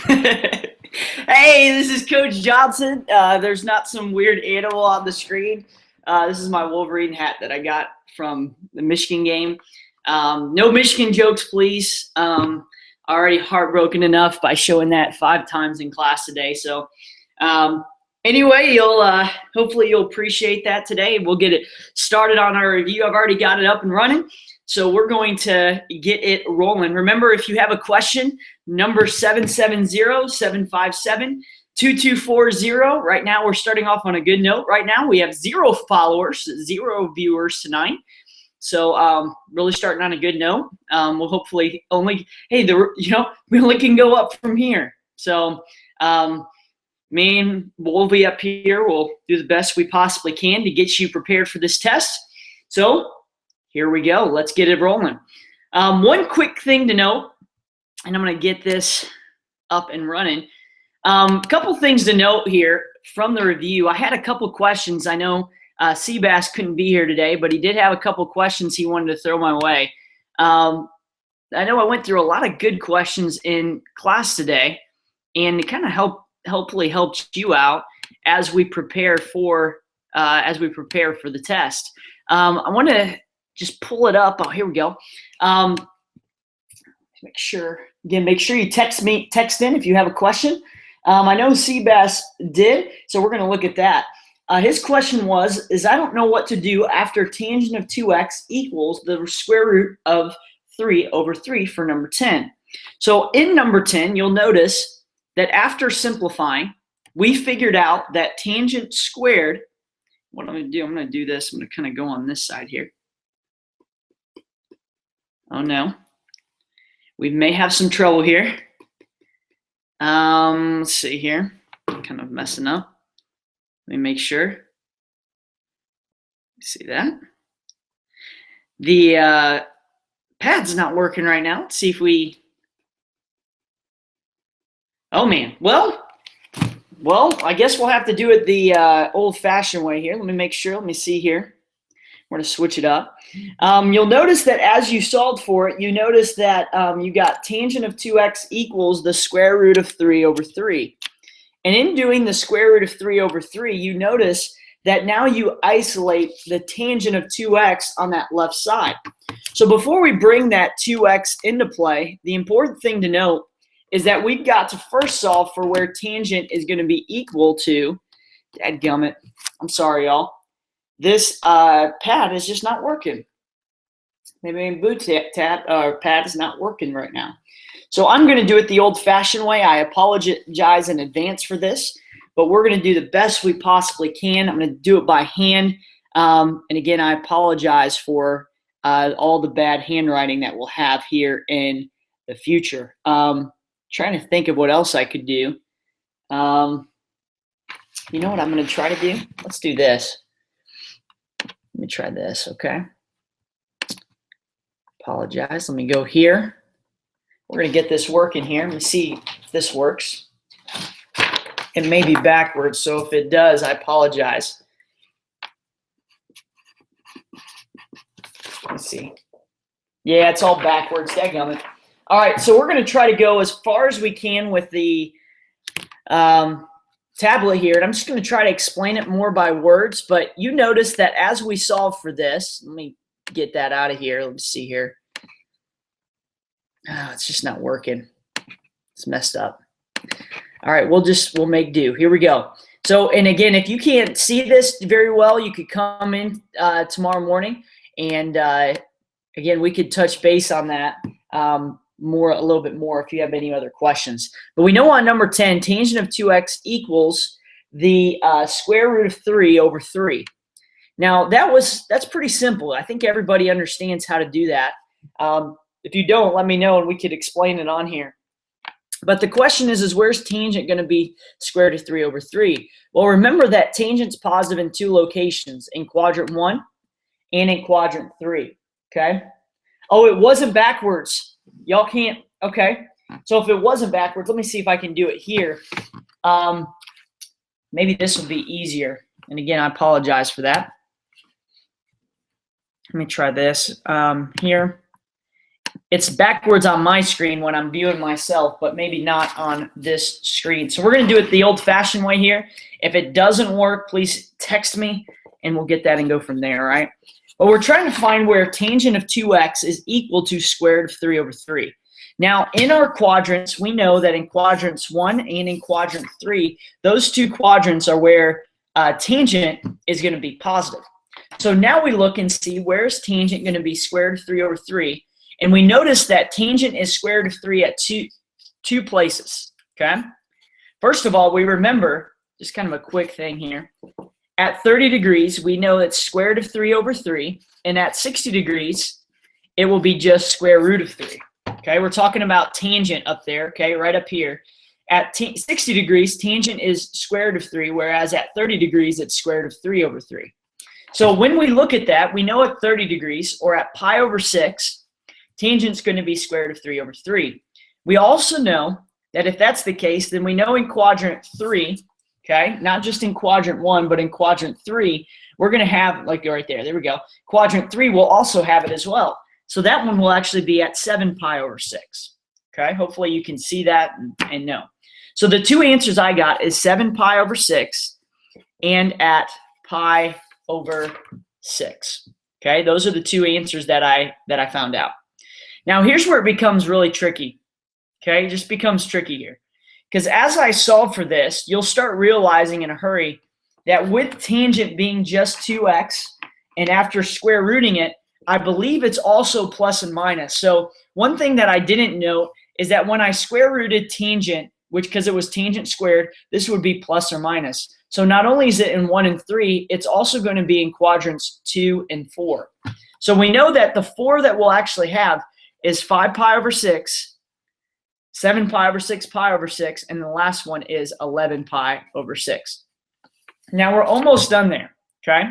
Hey, this is Coach Johnson. There's not some weird animal on the screen. This is my Wolverine hat that I got from the Michigan game. No Michigan jokes, please. Already heartbroken enough by showing that 5 times in class today. So anyway, you'll hopefully you'll appreciate that today. We'll get it started on our review. I've already got it up and running. So we're going to get it rolling. Remember, if you have a question, number 770-757-2240. Right now, we're starting off on a good note. Right now, we have 0 followers, 0 viewers tonight. So really starting on a good note. We'll hopefully only, we only can go up from here. So me and we'll be up here. We'll do the best we possibly can to get you prepared for this test. So here we go. Let's get it rolling. One quick thing to note, and I'm going to get this up and running. Couple things to note here from the review. I had a couple questions. I know Seabass couldn't be here today, but he did have a couple questions he wanted to throw my way. I know I went through a lot of good questions in class today, and it kind of hopefully helped you out as we prepare for the test. I want to just pull it up. Oh, here we go. Make sure you text in if you have a question. I know Seabass did, so we're going to look at that. His question was, I don't know what to do after tangent of 2x equals the square root of 3 over 3 for number 10. So in number 10, you'll notice that after simplifying, we figured out that tangent squared. What I'm going to do, I'm going to do this. I'm going to kind of go on this side here. Oh no, we may have some trouble here. Let's see here, kind of messing up. Let me make sure. See that? The pad's not working right now. Let's see if we. Oh man, well, I guess we'll have to do it the old-fashioned way here. Let me make sure. Let me see here. We're going to switch it up. You'll notice that as you solved for it, you notice that you got tangent of 2x equals the square root of 3 over 3. And in doing the square root of 3 over 3, you notice that now you isolate the tangent of 2x on that left side. So before we bring that 2x into play, the important thing to note is that we've got to first solve for where tangent is going to be equal to, dadgummit, I'm sorry, y'all. This pad is just not working. Maybe boot pad is not working right now. So I'm going to do it the old-fashioned way. I apologize in advance for this, but we're going to do the best we possibly can. I'm going to do it by hand. And again, I apologize for all the bad handwriting that we'll have here in the future. Trying to think of what else I could do. You know what I'm going to try to do? Let's do this. Let me try this, okay? Apologize. Let me go here. We're going to get this working here. Let me see if this works. It may be backwards, so if it does, I apologize. Let's see. Yeah, it's all backwards. Dadgummit. All right, so we're going to try to go as far as we can with the tablet here, and I'm just going to try to explain it more by words, but you notice that as we solve for this, let me get that out of here. Let's see here. Oh, it's just not working. It's messed up. All right, we'll make do. Here we go. So, and again, if you can't see this very well, you could come in tomorrow morning, and again, we could touch base on that a little bit more if you have any other questions. But we know on number 10, tangent of 2x equals the square root of 3 over 3. Now, that's pretty simple. I think everybody understands how to do that. If you don't, let me know and we could explain it on here. But the question is where's tangent going to be square root of 3 over 3? Well, remember that tangent's positive in 2 locations, in quadrant 1 and in quadrant 3, okay? Oh, it wasn't backwards. Y'all can't, okay. So if it wasn't backwards, let me see if I can do it here. Maybe this will be easier. And again, I apologize for that. Let me try this here. It's backwards on my screen when I'm viewing myself, but maybe not on this screen. So we're going to do it the old-fashioned way here. If it doesn't work, please text me, and we'll get that and go from there, all right? But we're trying to find where tangent of 2x is equal to square root of 3 over 3. Now, in our quadrants, we know that in quadrants 1 and in quadrant 3, those two quadrants are where tangent is going to be positive. So now we look and see where is tangent going to be square root of 3 over 3. And we notice that tangent is square root of 3 at two places, okay? First of all, we remember, just kind of a quick thing here, at 30 degrees, we know it's square root of 3 over 3, and at 60 degrees, it will be just square root of 3, okay? We're talking about tangent up there, okay, right up here. At 60 degrees, tangent is square root of 3, whereas at 30 degrees, it's square root of 3 over 3. So when we look at that, we know at 30 degrees, or at pi over 6, tangent's going to be square root of 3 over 3. We also know that if that's the case, then we know in quadrant 3, okay, not just in quadrant 1, but in quadrant 3, we're going to have, like right there we go, quadrant 3 will also have it as well. So that one will actually be at 7 pi over 6, okay? Hopefully you can see that and know. So the two answers I got is 7 pi over 6 and at pi over 6, okay? Those are the two answers that I found out. Now, here's where it becomes really tricky, okay? It just becomes tricky here. Because as I solve for this, you'll start realizing in a hurry that with tangent being just 2x, and after square rooting it, I believe it's also plus and minus. So one thing that I didn't note is that when I square rooted tangent, which because it was tangent squared, this would be plus or minus. So not only is it in 1 and 3, it's also going to be in quadrants 2 and 4. So we know that the 4 that we'll actually have is 5 pi over 6, 7 pi over 6 pi over 6, and the last one is 11 pi over 6. Now we're almost done there, okay?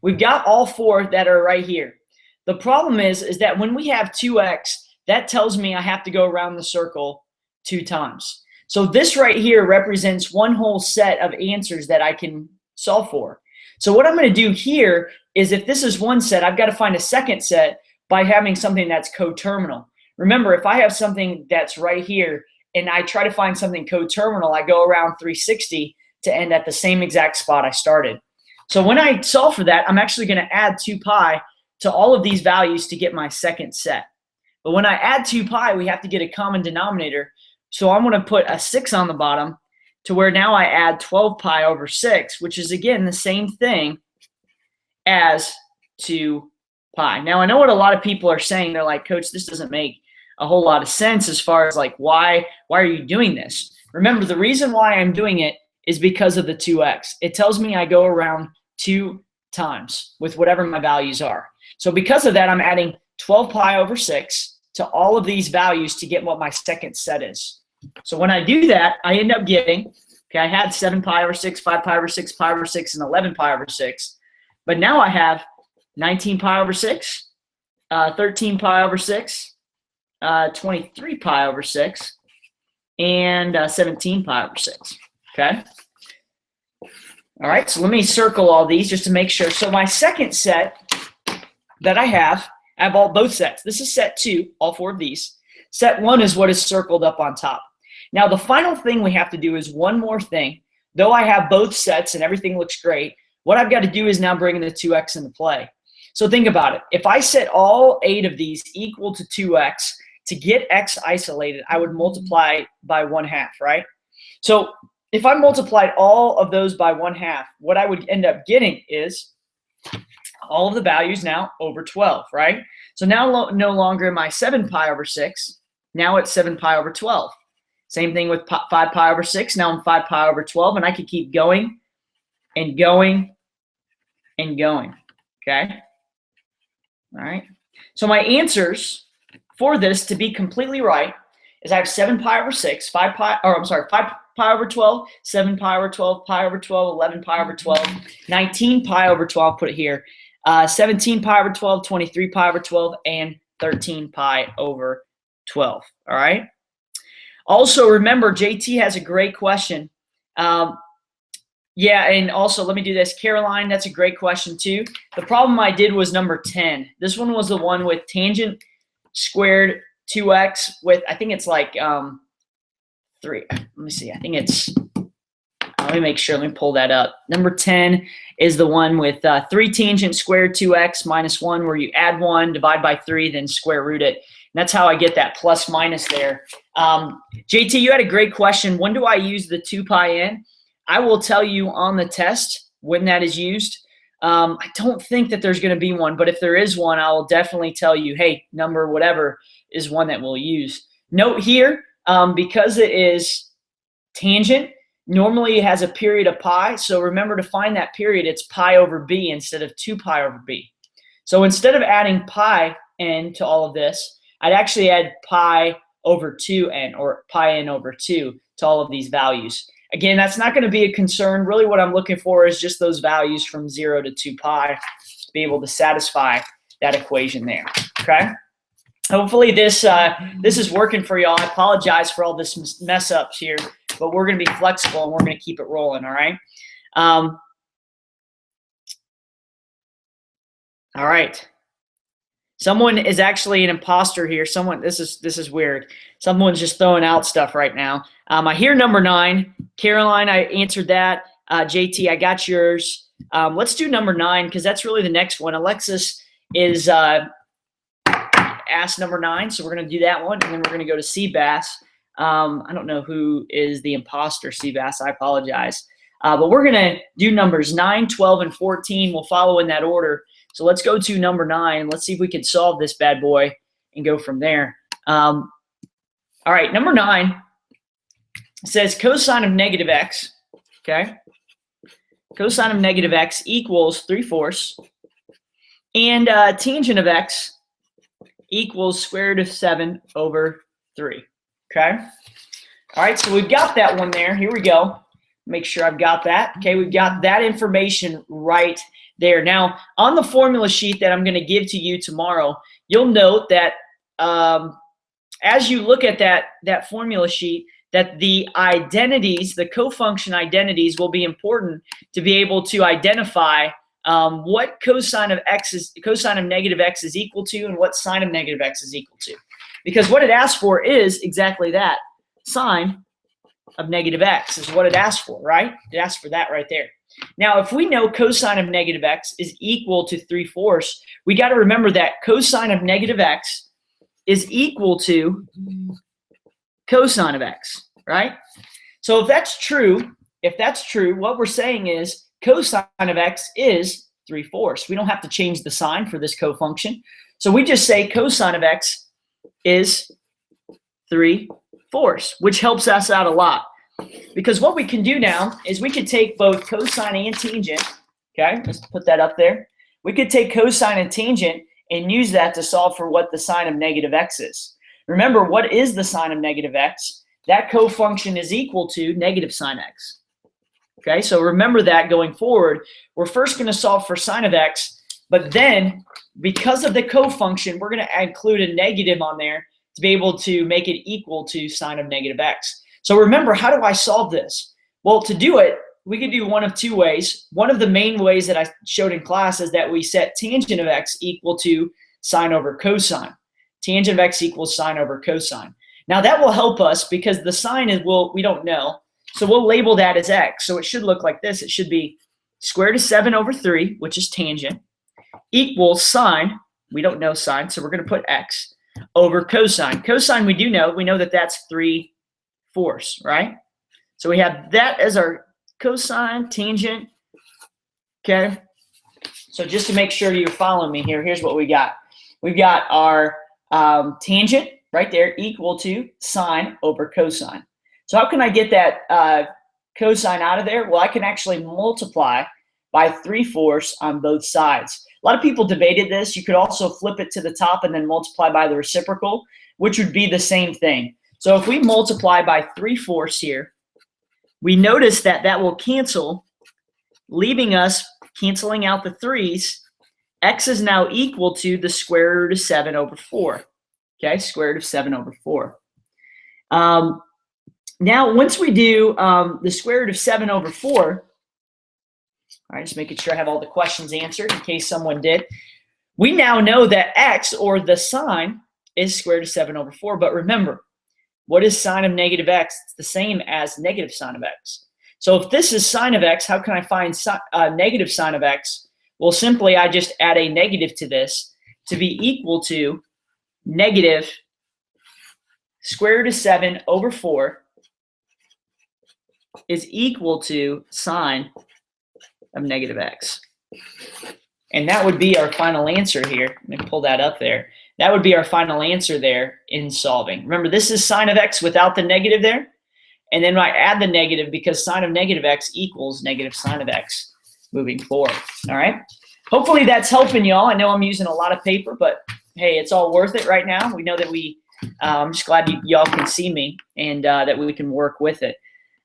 We've got all 4 that are right here. The problem is that when we have 2x, that tells me I have to go around the circle 2 times. So this right here represents one whole set of answers that I can solve for. So what I'm going to do here is if this is one set, I've got to find a second set by having something that's coterminal. Remember, if I have something that's right here and I try to find something coterminal, I go around 360 to end at the same exact spot I started. So when I solve for that, I'm actually going to add 2 pi to all of these values to get my second set. But when I add 2 pi, we have to get a common denominator. So I'm going to put a 6 on the bottom to where now I add 12 pi over 6, which is, again, the same thing as 2 pi. Now, I know what a lot of people are saying. They're like, Coach, this doesn't make a whole lot of sense as far as like, why are you doing this? Remember, the reason why I'm doing it is because of the 2x. It tells me I go around 2 times with whatever my values are. So because of that, I'm adding 12 pi over 6 to all of these values to get what my second set is. So when I do that, I end up getting, okay, I had 7 pi over 6, 5 pi over 6, pi over 6, and 11 pi over 6. But now I have 19 pi over 6, 13 pi over 6, 23 pi over 6, and 17 pi over 6, okay? All right, so let me circle all these just to make sure. So my second set that I have both sets. This is set 2, all 4 of these. Set 1 is what is circled up on top. Now, the final thing we have to do is one more thing. Though I have both sets and everything looks great, what I've got to do is now bring the 2x into play. So think about it. If I set all 8 of these equal to 2x, to get x isolated, I would multiply by 1/2, right? So if I multiplied all of those by 1/2, what I would end up getting is all of the values now over 12, right? So now no longer am I 7 pi over 6. Now it's 7 pi over 12. Same thing with 5 pi over 6. Now I'm 5 pi over 12, and I could keep going and going and going, okay? All right. So my answers for this to be completely right is I have 7 pi over 6, 5 pi over 12, 7 pi over 12, pi over 12, 11 pi over 12, 19 pi over 12, put it here, 17 pi over 12, 23 pi over 12, and 13 pi over 12, all right? Also, remember, JT has a great question. Yeah, and also, let me do this. Caroline, that's a great question, too. The problem I did was number 10. This one was the one with tangent squared 2x with, I think it's like 3. Let me see. I think it's, let me make sure. Let me pull that up. Number 10 is the one with 3 tangent squared 2x minus 1, where you add 1, divide by 3, then square root it. And that's how I get that plus minus there. JT, you had a great question. When do I use the 2 pi n? I will tell you on the test when that is used. I don't think that there's going to be one, but if there is one, I will definitely tell you, hey, number whatever is one that we'll use. Note here, because it is tangent, normally it has a period of pi. So remember to find that period, it's pi over b instead of 2 pi over b. So instead of adding pi n to all of this, I'd actually add pi over 2n or pi n over 2 to all of these values. Again, that's not going to be a concern. Really what I'm looking for is just those values from 0 to 2 pi to be able to satisfy that equation there, okay? Hopefully this is working for y'all. I apologize for all this mess ups here, but we're going to be flexible and we're going to keep it rolling, all right? All right. Someone is actually an imposter here. Someone, this is weird. Someone's just throwing out stuff right now. I hear number 9. Caroline, I answered that. JT, I got yours. Let's do number 9 because that's really the next one. Alexis is asked number 9, so we're going to do that one, and then we're going to go to Seabass. I don't know who is the imposter, Seabass. I apologize. But we're going to do numbers 9, 12, and 14. We'll follow in that order. So let's go to number 9. Let's see if we can solve this bad boy and go from there. All right, number 9 says cosine of negative x, okay? Cosine of negative x equals 3/4, and tangent of x equals square root of 7 over 3, okay? All right, so we've got that one there. Here we go. Make sure I've got that. Okay, we've got that information right there. Now, on the formula sheet that I'm going to give to you tomorrow, you'll note that as you look at that formula sheet, that the identities, the cofunction identities, will be important to be able to identify what cosine of negative x is equal to and what sine of negative x is equal to. Because what it asks for is exactly that. Sine of negative x is what it asks for, right? It asks for that right there. Now, if we know cosine of negative x is equal to 3/4, we got to remember that cosine of negative x is equal to cosine of x, right? So if that's true, what we're saying is cosine of x is 3/4. We don't have to change the sign for this cofunction. So we just say cosine of x is 3/4, which helps us out a lot. Because what we can do now is we could take both cosine and tangent, okay? Let's put that up there. We could take cosine and tangent and use that to solve for what the sine of negative x is. Remember, what is the sine of negative x? That cofunction is equal to negative sine x. Okay, so remember that going forward. We're first going to solve for sine of x, but then because of the cofunction, we're going to include a negative on there to be able to make it equal to sine of negative x. So remember, how do I solve this? Well, to do it, we could do one of 2 ways. One of the main ways that I showed in class is that we set tangent of x equal to sine over cosine. Tangent of x equals sine over cosine. Now that will help us because the sine is, well, we don't know. So we'll label that as x. So it should look like this. It should be square root of 7 over 3, which is tangent, equals sine. We don't know sine, so we're going to put x over cosine. Cosine we do know. We know that that's 3/4, right? So we have that as our cosine, tangent, okay? So just to make sure you're following me here, here's what we got. We've got our tangent right there equal to sine over cosine. So how can I get that cosine out of there? Well, I can actually multiply by 3/4 on both sides. A lot of people debated this. You could also flip it to the top and then multiply by the reciprocal, which would be the same thing. So if we multiply by 3/4 here, we notice that that will cancel, leaving us canceling out the 3's. X is now equal to the square root of 7 over 4. Okay, square root of 7 over 4. Now, once we do the square root of 7 over 4, all right, just making sure I have all the questions answered in case someone did. We now know that x, or the sine, is square root of 7 over 4. But remember, what is sine of negative x? It's the same as negative sine of x. So if this is sine of x, how can I find negative sine of x? Well, simply I just add a negative to this to be equal to negative square root of 7 over 4 is equal to sine of negative x. And that would be our final answer here. Let me pull that up there. That would be our final answer there in solving. Remember, this is sine of x without the negative there. And then I add the negative because sine of negative x equals negative sine of x moving forward. All right? Hopefully that's helping y'all. I know I'm using a lot of paper, but hey, it's all worth it right now. We know that I'm just glad y'all can see me and that we can work with it.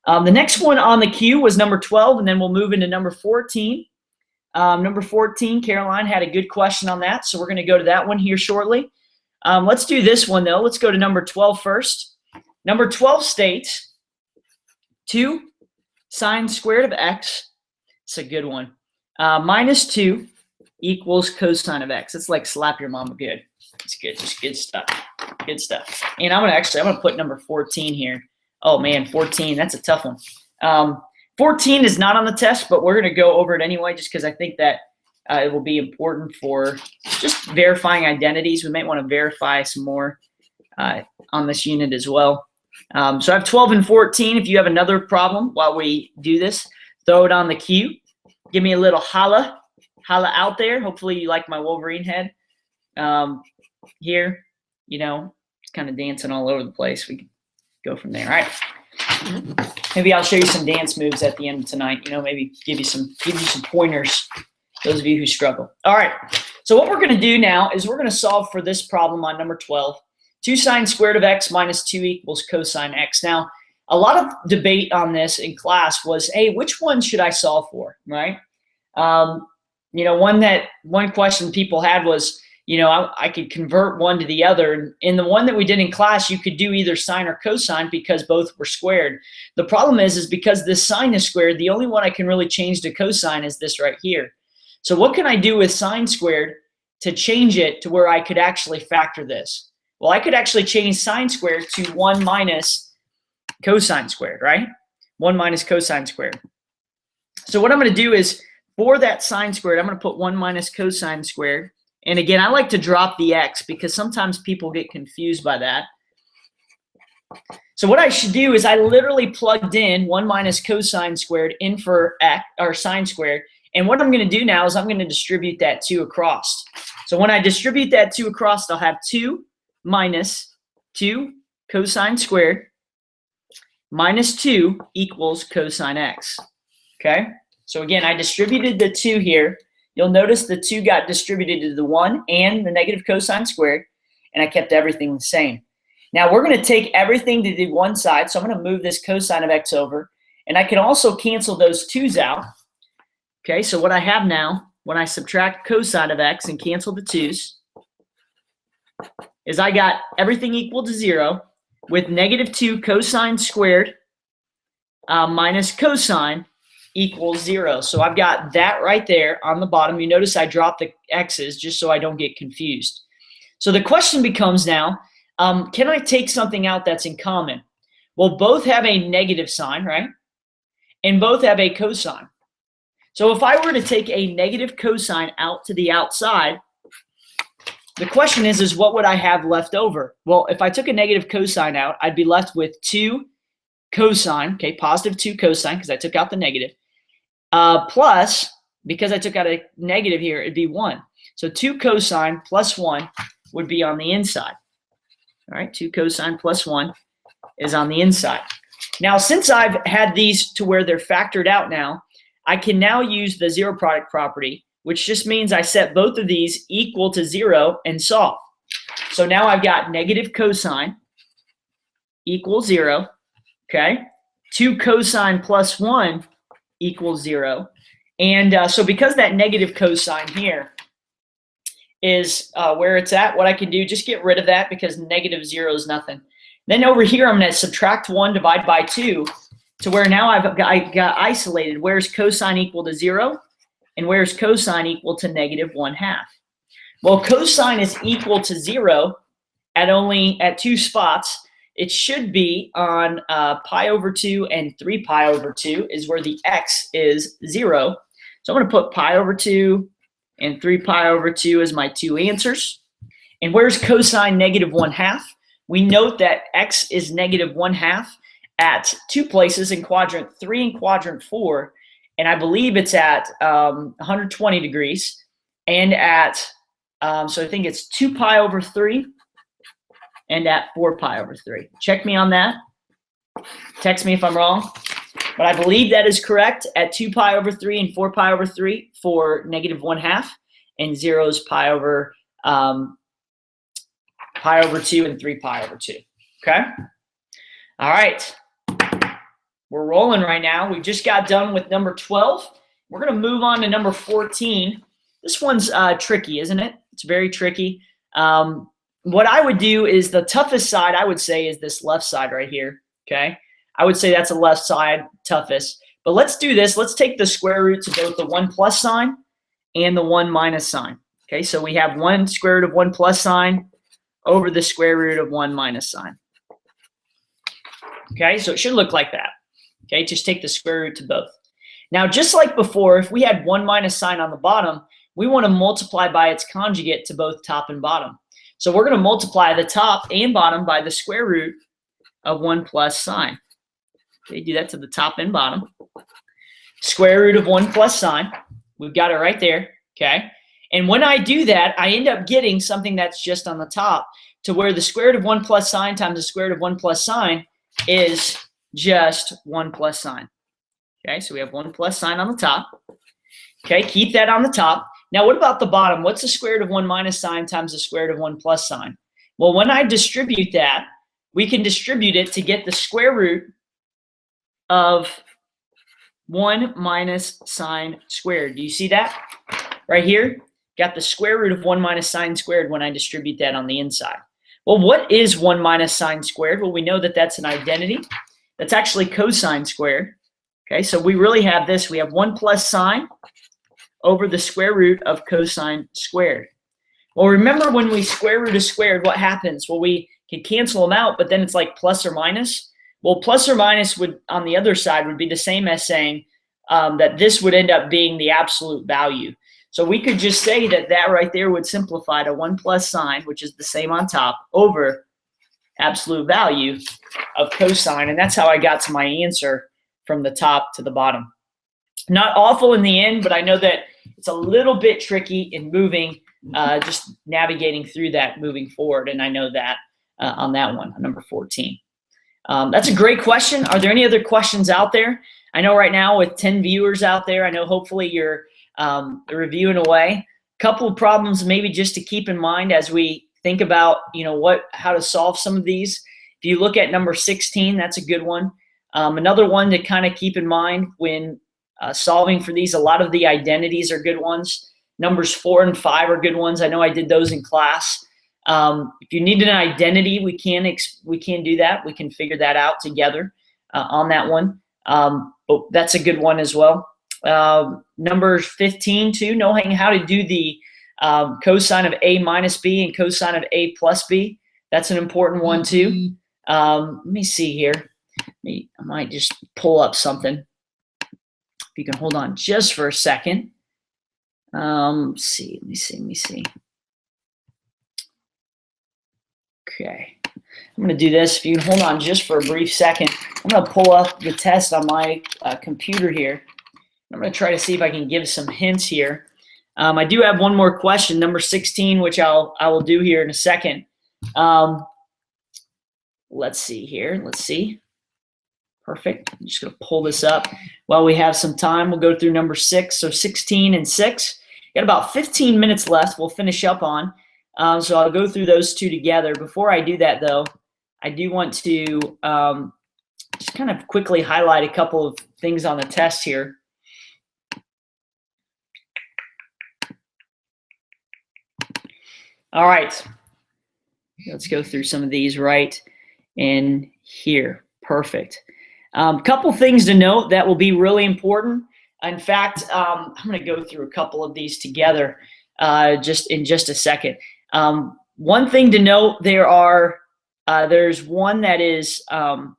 The next one on the queue was number 12, and then we'll move into number 14. Number 14, Caroline had a good question on that, so we're going to go to that one here shortly. Let's do this one, though. Let's go to number 12 first. Number 12 states 2 sine squared of x, it's a good one, minus 2 equals cosine of x. It's like slap your mama good. It's good, just good stuff. Good stuff. And I'm gonna put number 14 here. Oh man, 14, that's a tough one. 14 is not on the test, but we're gonna go over it anyway, just because I think that it will be important for just verifying identities. We might want to verify some more on this unit as well. So I have 12 and 14. If you have another problem while we do this, throw it on the queue. Give me a little holla out there. Hopefully you like my Wolverine head here. You know, it's kind of dancing all over the place. We can go from there. All right. Maybe I'll show you some dance moves at the end of tonight. You know, maybe give you some pointers. Those of you who struggle. All right. So what we're going to do now is we're going to solve for this problem on number 12. 2 sine squared of x minus 2 equals cosine x. Now, a lot of debate on this in class was, hey, which one should I solve for, right? You know, one question people had was, you know, I could convert one to the other. And in the one that we did in class, you could do either sine or cosine because both were squared. The problem is because this sine is squared, the only one I can really change to cosine is this right here. So what can I do with sine squared to change it to where I could actually factor this? Well, I could actually change sine squared to 1 minus cosine squared, right? 1 minus cosine squared. So what I'm going to do is for that sine squared, I'm going to put 1 minus cosine squared. And again, I like to drop the x because sometimes people get confused by that. So what I should do is I literally plugged in 1 minus cosine squared in for x, or sine squared. And what I'm going to do now is I'm going to distribute that 2 across. So when I distribute that 2 across, I'll have 2 minus 2 cosine squared minus 2 equals cosine x. Okay? So again, I distributed the 2 here. You'll notice the 2 got distributed to the 1 and the negative cosine squared, and I kept everything the same. Now we're going to take everything to the one side, so I'm going to move this cosine of x over, and I can also cancel those 2's out. Okay, so what I have now, when I subtract cosine of x and cancel the 2's, is I got everything equal to 0 with negative 2 cosine squared minus cosine equals 0. So I've got that right there on the bottom. You notice I dropped the x's just so I don't get confused. So the question becomes now, can I take something out that's in common? Well, both have a negative sign, right? And both have a cosine. So if I were to take a negative cosine out to the outside, the question is what would I have left over? Well, if I took a negative cosine out, I'd be left with 2 cosine, okay, positive 2 cosine because I took out the negative, plus, because I took out a negative here, it'd be 1. So 2 cosine plus 1 would be on the inside. All right, 2 cosine plus 1 is on the inside. Now, since I've had these to where they're factored out now, I can now use the zero product property, which just means I set both of these equal to 0 and solve. So now I've got negative cosine equals 0, okay? 2 cosine plus 1 equals 0. And so because that negative cosine here is where it's at, what I can do, just get rid of that because negative 0 is nothing. Then over here, I'm going to subtract 1, divide by 2, to where now I got isolated. Where's cosine equal to 0? And where's cosine equal to negative 1/2? Well, cosine is equal to 0 at 2 spots. It should be on pi over 2 and 3 pi over 2 is where the x is 0. So I'm going to put pi over 2 and 3 pi over 2 as my 2 answers. And where's cosine negative 1/2? We note that x is negative 1/2 at 2 places, in quadrant 3 and quadrant 4. And I believe it's at 120 degrees. And at, so I think it's 2 pi over 3 and at 4 pi over 3. Check me on that. Text me if I'm wrong. But I believe that is correct at 2 pi over 3 and 4 pi over 3 for negative 1/2. And 0 is pi over 2 and 3 pi over 2. Okay? All right. We're rolling right now. We just got done with number 12. We're going to move on to number 14. This one's tricky, isn't it? It's very tricky. What I would do is the toughest side, I would say, is this left side right here. Okay? I would say that's the left side toughest. But let's do this. Let's take the square root to both the 1 plus sign and the 1 minus sign. Okay, so we have 1 square root of 1 plus sign over the square root of 1 minus sign. Okay, so it should look like that. Okay, just take the square root to both. Now, just like before, if we had 1 minus sign on the bottom, we want to multiply by its conjugate to both top and bottom. So we're going to multiply the top and bottom by the square root of 1 plus sign. Okay, do that to the top and bottom. Square root of 1 plus sign. We've got it right there. Okay, and when I do that, I end up getting something that's just on the top, to where the square root of 1 plus sign times the square root of 1 plus sign is just 1 plus sign. Okay, so we have 1 plus sign on the top. Okay, keep that on the top. Now, what about the bottom? What's the square root of 1 minus sign times the square root of 1 plus sign? Well, when I distribute that, we can distribute it to get the square root of 1 minus sign squared. Do you see that? Right here, got the square root of 1 minus sign squared when I distribute that on the inside. Well, what is 1 minus sign squared? Well, we know that that's an identity. That's actually cosine squared. Okay, so we really have this. We have 1 plus sign over the square root of cosine squared. Well, remember when we square root a squared, what happens? Well, we can cancel them out, but then it's like plus or minus. Well, plus or minus would, on the other side, would be the same as saying that this would end up being the absolute value. So we could just say that that right there would simplify to 1 plus sign, which is the same on top, over absolute value of cosine. And that's how I got to my answer from the top to the bottom. Not awful in the end, but I know that it's a little bit tricky in moving, just navigating through that moving forward. And I know that on that one, number 14. That's a great question. Are there any other questions out there? I know right now with 10 viewers out there, I know hopefully you're reviewing away. A couple of problems maybe just to keep in mind as we think about, how to solve some of these. If you look at number 16, that's a good one. Another one to kind of keep in mind when solving for these, a lot of the identities are good ones. Numbers 4 and 5 are good ones. I know I did those in class. If you need an identity, we can do that. We can figure that out together on that one. But that's a good one as well. Number 15 too, knowing how to do the cosine of A minus B and cosine of A plus B. That's an important one too. Let me see here. I might just pull up something. If you can hold on just for a second. Let me see. Okay. I'm going to do this. If you can hold on just for a brief second, I'm going to pull up the test on my computer here. I'm going to try to see if I can give some hints here. I do have one more question, number 16, which I will do here in a second. Let's see here. Let's see. Perfect. I'm just going to pull this up while we have some time. We'll go through number 6. So 16 and 6. Got about 15 minutes left. We'll finish up on. So I'll go through those two together. Before I do that, though, I do want to just kind of quickly highlight a couple of things on the test here. All right. Let's go through some of these right in here. Perfect. Couple things to note that will be really important. In fact, I'm going to go through a couple of these together just in just a second. One thing to note, there's one that is, find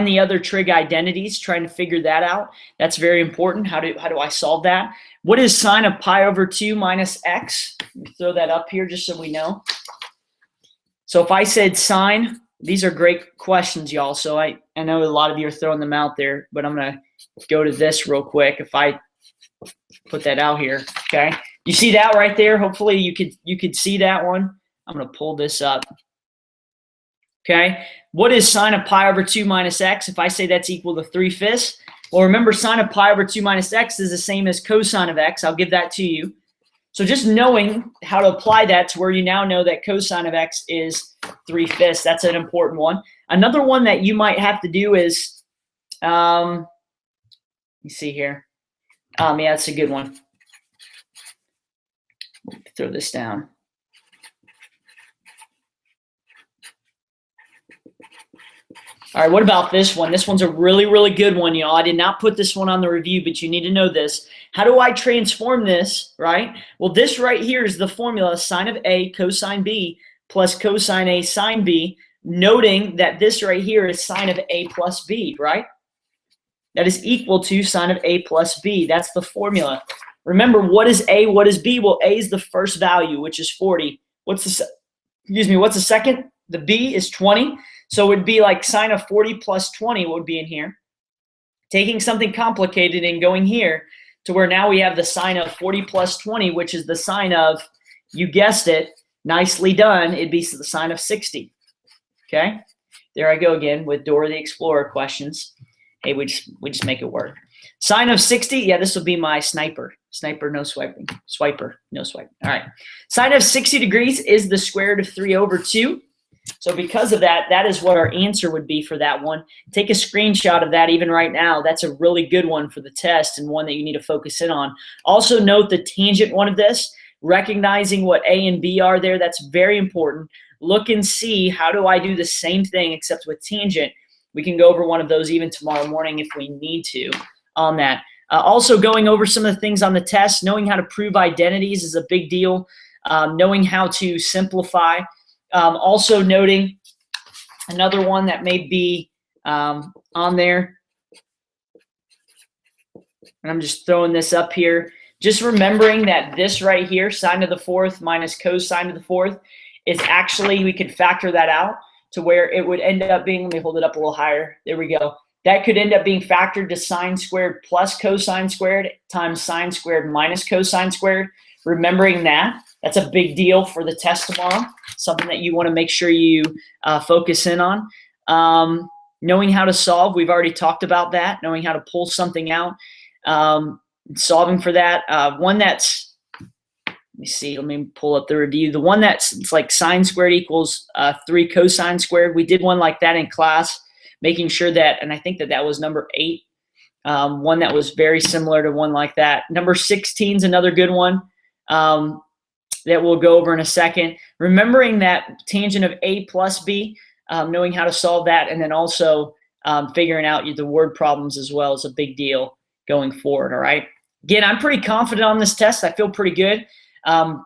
the other trig identities, trying to figure that out. That's very important. How do I solve that? What is sine of pi over 2 minus x? Let me throw that up here just so we know. So if I said sine, these are great questions, y'all. So I know a lot of you are throwing them out there, but I'm going to go to this real quick. If I put that out here, okay? You see that right there? Hopefully you could see that one. I'm going to pull this up. Okay, what is sine of pi over 2 minus x? If I say that's equal to 3/5, well, remember sine of pi over 2 minus x is the same as cosine of x. I'll give that to you. So just knowing how to apply that to where you now know that cosine of x is 3/5, that's an important one. Another one that you might have to do is, let me see here. Yeah, that's a good one. Throw this down. All right, what about this one? This one's a really, really good one, y'all. I did not put this one on the review, but you need to know this. How do I transform this, right? Well, this right here is the formula, sine of A cosine B plus cosine A sine B, noting that this right here is sine of A plus B, right? That is equal to sine of A plus B. That's the formula. Remember, what is A, what is B? Well, A is the first value, which is 40. What's the second? The B is 20. So it would be like sine of 40 plus 20 would be in here. Taking something complicated and going here to where now we have the sine of 40 plus 20, which is the sine of, you guessed it, nicely done, it'd be the sine of 60. Okay? There I go again with Dora the Explorer questions. Hey, we just make it work. Sine of 60, yeah, this will be my sniper. Sniper, no swiping. Swiper, no swiping. All right. Sine of 60 degrees is the square root of 3 over 2. So because of that, that is what our answer would be for that one. Take a screenshot of that even right now. That's a really good one for the test and one that you need to focus in on. Also note the tangent one of this, recognizing what A and B are there. That's very important. Look and see, how do I do the same thing except with tangent? We can go over one of those even tomorrow morning if we need to on that. Also going over some of the things on the test, knowing how to prove identities is a big deal. Knowing how to simplify. Also noting another one that may be on there, and I'm just throwing this up here, just remembering that this right here, sine to the fourth minus cosine to the fourth, is actually, we could factor that out to where it would end up being, let me hold it up a little higher, there we go. That could end up being factored to sine squared plus cosine squared times sine squared minus cosine squared. Remembering that, that's a big deal for the test tomorrow, something that you want to make sure you focus in on. Knowing how to solve, we've already talked about that, knowing how to pull something out, solving for that. One that's, let me pull up the review. The one that's it's like sine squared equals 3 cosine squared. We did one like that in class, making sure that, and I think that was number 8, one that was very similar to one like that. Number 16 is another good one. That we'll go over in a second. Remembering that tangent of A plus B, knowing how to solve that, and then also figuring out the word problems as well is a big deal going forward, all right? Again, I'm pretty confident on this test. I feel pretty good.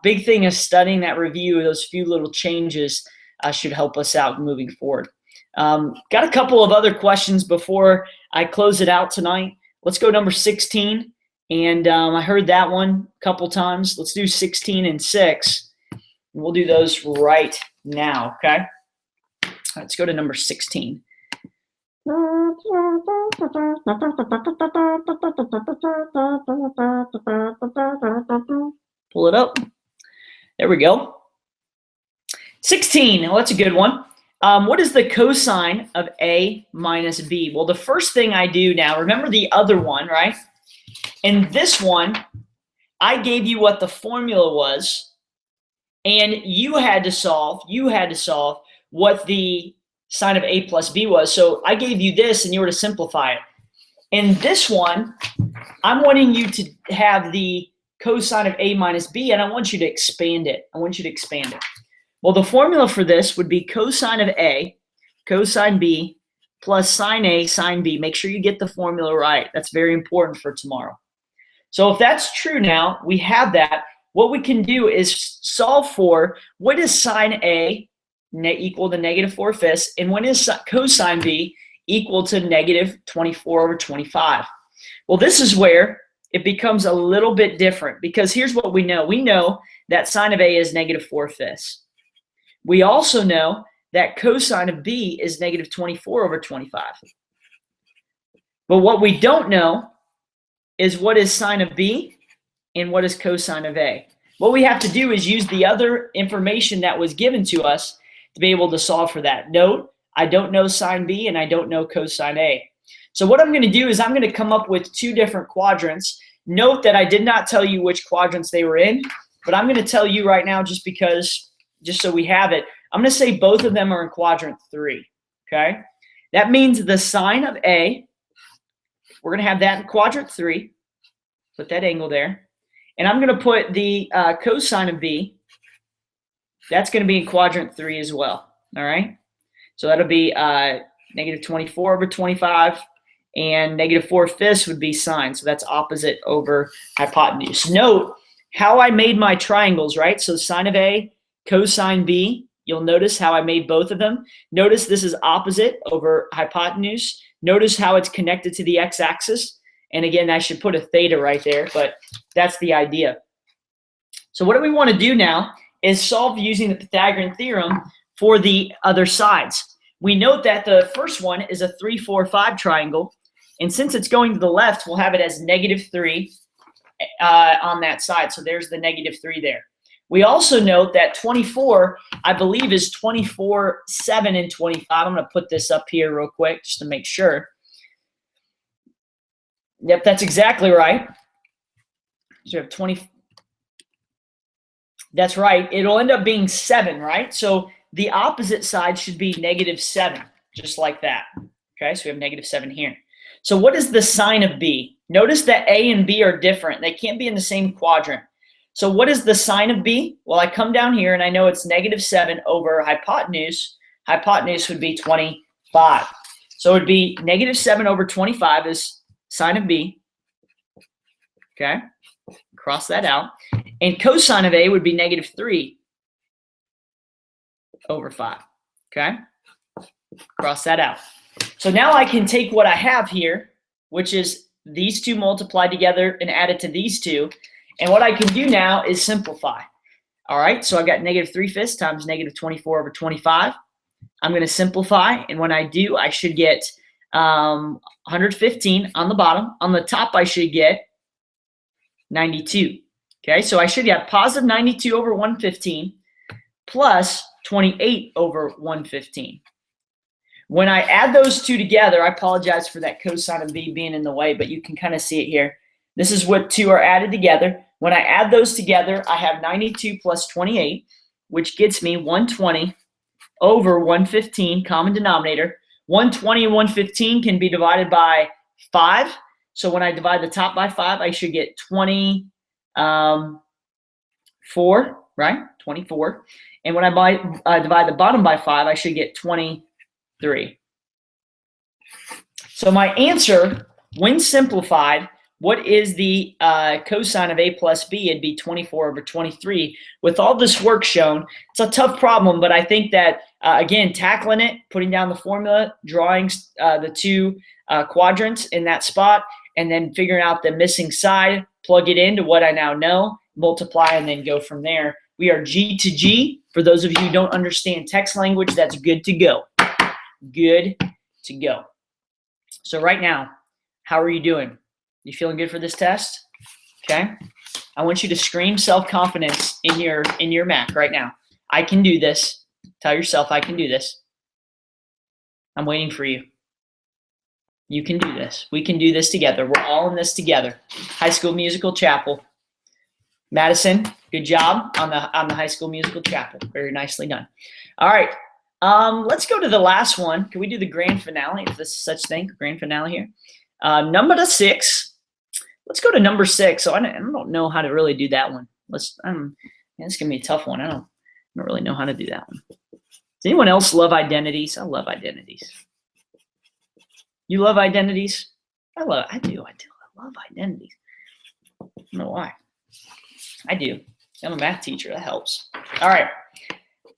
Big thing is studying that review. Those few little changes should help us out moving forward. Got a couple of other questions before I close it out tonight. Let's go number 16. And I heard that one a couple times. Let's do 16 and 6. We'll do those right now, okay? Let's go to number 16. Pull it up. There we go. 16. Well, that's a good one. What is the cosine of A minus B? Well, the first thing I do now, remember the other one, right? In this one, I gave you what the formula was, and you had to solve what the sine of A plus B was. So I gave you this, and you were to simplify it. In this one, I'm wanting you to have the cosine of A minus B, and I want you to expand it. Well, the formula for this would be cosine of A, cosine B, plus sine A, sine B. Make sure you get the formula right. That's very important for tomorrow. So if that's true now, we have that. what we can do is solve for what is sine A equal to negative 4/5, and when is cosine B equal to negative 24/25. Well, this is where it becomes a little bit different, because here's what we know. We know that sine of A is negative 4/5. We also know that cosine of B is negative 24/25. But what we don't know is what is sine of B and what is cosine of A. What we have to do is use the other information that was given to us to be able to solve for that. Note, I don't know sine B and I don't know cosine A. So what I'm going to do is I'm going to come up with two different quadrants. Note that I did not tell you which quadrants they were in, but I'm going to tell you right now just so we have it. I'm going to say both of them are in quadrant 3, okay? That means the sine of A, we're going to have that in quadrant 3. Put that angle there. And I'm going to put the cosine of B, that's going to be in quadrant 3 as well, all right? So that'll be negative 24/25, and negative 4/5 would be sine. So that's opposite over hypotenuse. Note how I made my triangles, right? So sine of A, cosine B, you'll notice how I made both of them. Notice this is opposite over hypotenuse. Notice how it's connected to the x-axis. And again, I should put a theta right there, but that's the idea. So what do we want to do now is solve using the Pythagorean theorem for the other sides. We note that the first one is a 3, 4, 5 triangle. And since it's going to the left, we'll have it as negative 3 on that side. So there's the negative 3 there. We also note that 24, I believe, is 24, 7, and 25. I'm going to put this up here real quick just to make sure. Yep, that's exactly right. So you have 20. That's right. It'll end up being 7, right? So the opposite side should be negative 7, just like that. Okay, so we have negative 7 here. So what is the sine of B? Notice that A and B are different. They can't be in the same quadrant. So what is the sine of B? Well, I come down here and I know it's negative 7 over hypotenuse. Hypotenuse would be 25. So it would be negative 7 over 25 is sine of B. Okay, cross that out. And cosine of A would be negative 3 over 5. Okay, cross that out. So now I can take what I have here, which is these two multiplied together and added to these two. And what I can do now is simplify. All right, so I've got negative 3/5 times negative 24/25. I'm going to simplify, and when I do, I should get 115 on the bottom. On the top, I should get 92. Okay, so I should get positive 92 over 115 plus 28 over 115. When I add those two together, I apologize for that cosine of B being in the way, but you can kind of see it here. This is what two are added together. When I add those together, I have 92 plus 28, which gets me 120 over 115, common denominator. 120 and 115 can be divided by 5. So when I divide the top by 5, I should get 24, right? 24. And when I divide the bottom by 5, I should get 23. So my answer, when simplified, what is the cosine of A plus B? It'd be 24 over 23. With all this work shown, it's a tough problem, but I think that, again, tackling it, putting down the formula, drawing the two quadrants in that spot, and then figuring out the missing side, plug it into what I now know, multiply, and then go from there. We are G to G. For those of you who don't understand text language, that's good to go. Good to go. So right now, how are you doing? You feeling good for this test? Okay. I want you to scream self-confidence in your Mac right now. I can do this. Tell yourself I can do this. I'm waiting for you. You can do this. We can do this together. We're all in this together. High School Musical Chapel. Madison, good job on the High School Musical Chapel. Very nicely done. All right. Let's go to the last one. Can we do the grand finale, if this is such thing? Grand finale here. Number 6. Let's go to number 6. So I don't know how to really do that one. It's gonna be a tough one. I don't really know how to do that one. Does anyone else love identities? I love identities. You love identities? I do. I love identities. I don't know why. I do. I'm a math teacher. That helps. All right.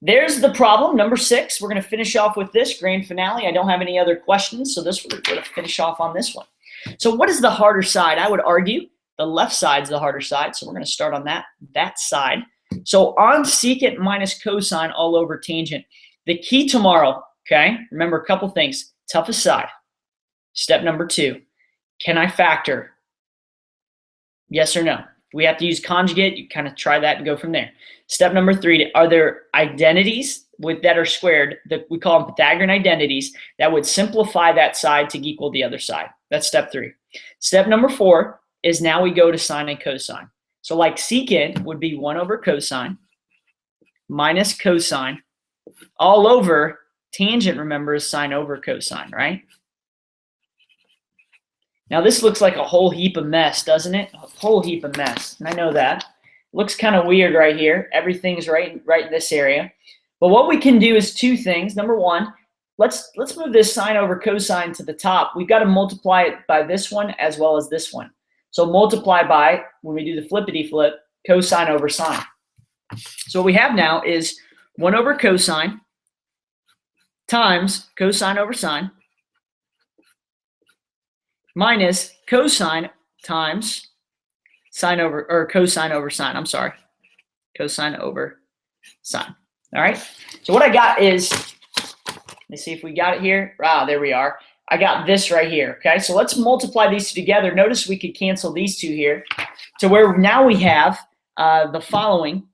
There's the problem, number 6. We're going to finish off with this grand finale. I don't have any other questions, so we're going to finish off on this one. So what is the harder side? I would argue the left side's the harder side, so we're going to start on that side. So on secant minus cosine all over tangent. The key tomorrow, okay, remember a couple things. Toughest side. Step number 2, can I factor? Yes or no? If we have to use conjugate, you kind of try that and go from there. Step number 3, are there identities that are squared, that we call them Pythagorean identities, that would simplify that side to equal the other side? That's step 3. Step number 4 is now we go to sine and cosine. So like secant would be 1 over cosine minus cosine all over tangent, remember, is sine over cosine, right? Now this looks like a whole heap of mess, doesn't it? A whole heap of mess, and I know that. Looks kind of weird right here. Everything's right in this area. But what we can do is 2 things. Number 1, let's move this sine over cosine to the top. We've got to multiply it by this one as well as this one. So multiply by, when we do the flippity flip, cosine over sine. So what we have now is 1 over cosine times cosine over sine minus cosine times sine over, or cosine over sine. I'm sorry. Cosine over sine. All right. So what I got is, let's see if we got it here. Ah, there we are. I got this right here. Okay. So let's multiply these 2 together. Notice we could cancel these 2 here to where now we have the following.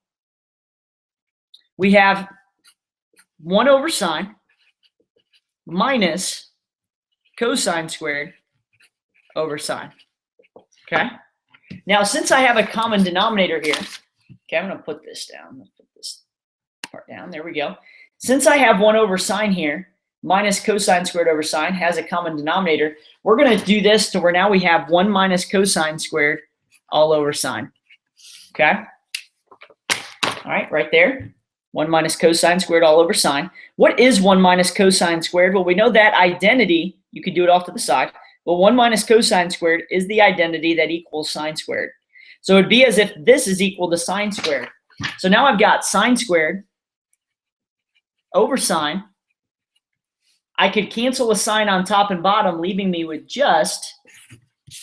We have 1 over sine minus cosine squared over sine. Okay. Now, since I have a common denominator here, okay, I'm going to put this down. Let's put this part down. There we go. Since I have 1 over sine here, minus cosine squared over sine has a common denominator, we're going to do this to where now we have 1 minus cosine squared all over sine. Okay? All right, right there. 1 minus cosine squared all over sine. What is 1 minus cosine squared? Well, we know that identity. You could do it off to the side. Well, 1 minus cosine squared is the identity that equals sine squared. So it'd be as if this is equal to sine squared. So now I've got sine squared over sine. I could cancel a sine on top and bottom, leaving me with just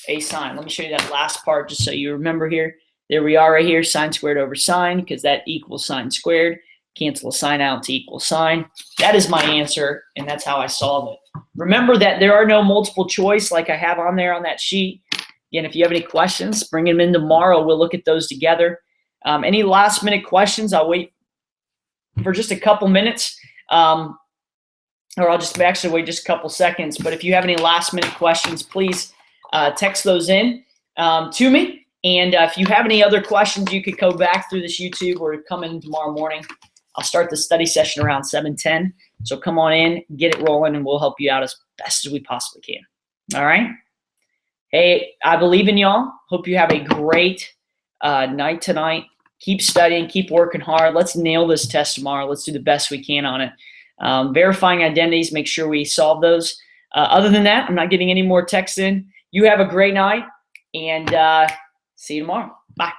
a sine. Let me show you that last part just so you remember here. There we are right here, sine squared over sine, because that equals sine squared. Cancel a sine out to equal sine. That is my answer, and that's how I solve it. Remember that there are no multiple choice like I have on there on that sheet. Again, if you have any questions, bring them in tomorrow. We'll look at those together. Any last minute questions, I'll wait for just a couple minutes, or I'll just actually wait just a couple seconds. But if you have any last minute questions, please text those in to me. And if you have any other questions, you could go back through this YouTube or come in tomorrow morning. I'll start the study session around 7:10. So come on in, get it rolling, and we'll help you out as best as we possibly can. All right? Hey, I believe in y'all. Hope you have a great night tonight. Keep studying. Keep working hard. Let's nail this test tomorrow. Let's do the best we can on it. Verifying identities, make sure we solve those. Other than that, I'm not getting any more texts in. You have a great night, and see you tomorrow. Bye.